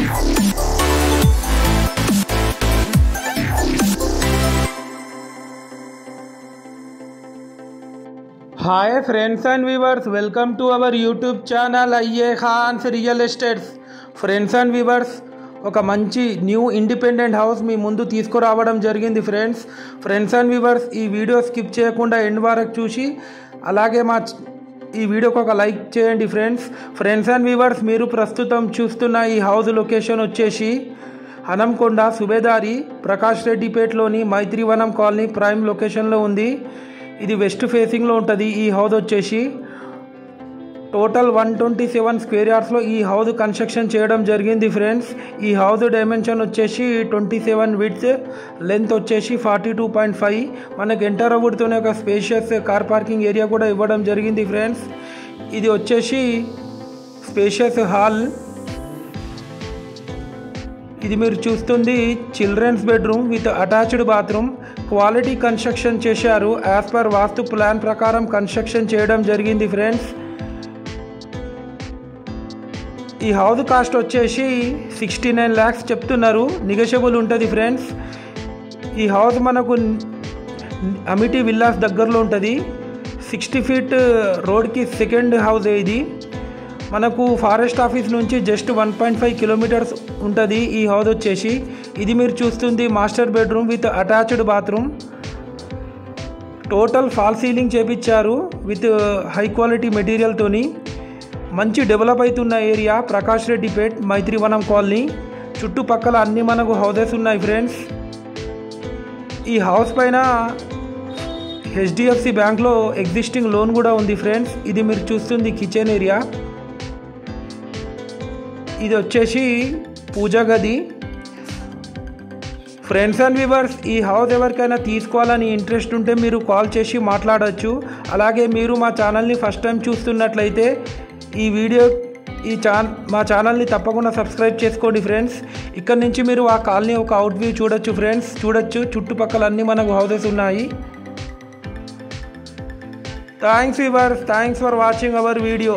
Hi friends and viewers, welcome to our YouTube channel IE Khans Real Estates. Friends and viewers, ఒక మంచి new independent house మీ ముందు తీసుకురావడం జరిగింది friends and viewers. ఈ video skip చేయకుండా end వరకు చూసి అలాగే ఈ వీడియోకి ఒక లైక్ చేయండి ఫ్రెండ్స్ అండ్ వ్యూవర్స్. మీరు ప్రస్తుతం చూస్తున్న ఈ హౌస్ లొకేషన్ వచ్చేసి హనంకొండ సుబేదారి ప్రకాష్ రెడ్డిపేటలోని మైత్రివనం కాలనీ ప్రైమ్ లొకేషన్లో ఉంది. ఇది వెస్ట్ ఫేసింగ్లో ఉంటుంది. ఈ హౌస్ వచ్చేసి టోటల్ 127 స్క్వేర్ యార్డ్స్లో ఈ హౌస్ కన్స్ట్రక్షన్ చేయడం జరిగింది ఫ్రెండ్స్. ఈ హౌస్ డైమెన్షన్ వచ్చేసి 27 విడ్త్, లెంత్ వచ్చేసి 42.5. మనకు ఎంటర్ అవ్వడంతోనే ఒక స్పేషియస్ కార్ పార్కింగ్ ఏరియా కూడా ఇవ్వడం జరిగింది ఫ్రెండ్స్. ఇది వచ్చేసి స్పేషియస్ హాల్. ఇది మీరు చూస్తుంది children's bedroom with attached bathroom. Quality construction చేశారు. యాజ్ పర్ వాస్తు ప్లాన్ ప్రకారం కన్స్ట్రక్షన్ చేయడం జరిగింది ఫ్రెండ్స్. ఈ హౌస్ కాస్ట్ వచ్చేసి 69 lakhs చెప్తున్నారు. నెగోషియబుల్ ఉంటుంది ఫ్రెండ్స్. ఈ హౌస్ మనకు అమిటీ విల్లాస్ దగ్గరలో ఉంటుంది. 60 feet రోడ్కి సెకండ్ హౌస్. ఇది మనకు ఫారెస్ట్ ఆఫీస్ నుంచి జస్ట్ 1.5 kilometers ఉంటుంది ఈ హౌస్ వచ్చేసి. ఇది మీరు చూస్తుంది master bedroom with attached bathroom. Total fall ceiling చేపించారు విత్ హై క్వాలిటీ మెటీరియల్తోని. మంచి డెవలప్ అవుతున్న ఏరియా ప్రకాష్ రెడ్డిపేట్ మైత్రివనం కాలనీ. చుట్టుపక్కల అన్ని మనకు హౌసెస్ ఉన్నాయి ఫ్రెండ్స్. ఈ హౌస్ పైన HDFC బ్యాంక్లో ఎగ్జిస్టింగ్ లోన్ కూడా ఉంది ఫ్రెండ్స్. ఇది మీరు చూస్తుంది కిచెన్ ఏరియా. ఇది వచ్చేసి పూజా గది. ఫ్రెండ్స్ అండ్ వ్యూవర్స్, ఈ హౌస్ ఎవరికైనా తీసుకోవాలని ఇంట్రెస్ట్ ఉంటే మీరు కాల్ చేసి మాట్లాడవచ్చు. అలాగే మీరు మా ఛానల్ని ఫస్ట్ టైం చూస్తున్నట్లయితే మా ఛానల్ని తప్పకుండా సబ్స్క్రైబ్ చేసుకోండి ఫ్రెండ్స్. ఇక్కడ నుంచి మీరు ఆ కాలనీ ఒక అవుట్ వ్యూ చూడొచ్చు ఫ్రెండ్స్. చుట్టుపక్కల అన్నీ మనకు హౌసెస్ ఉన్నాయి. Thanks viewers, thanks for watching our video.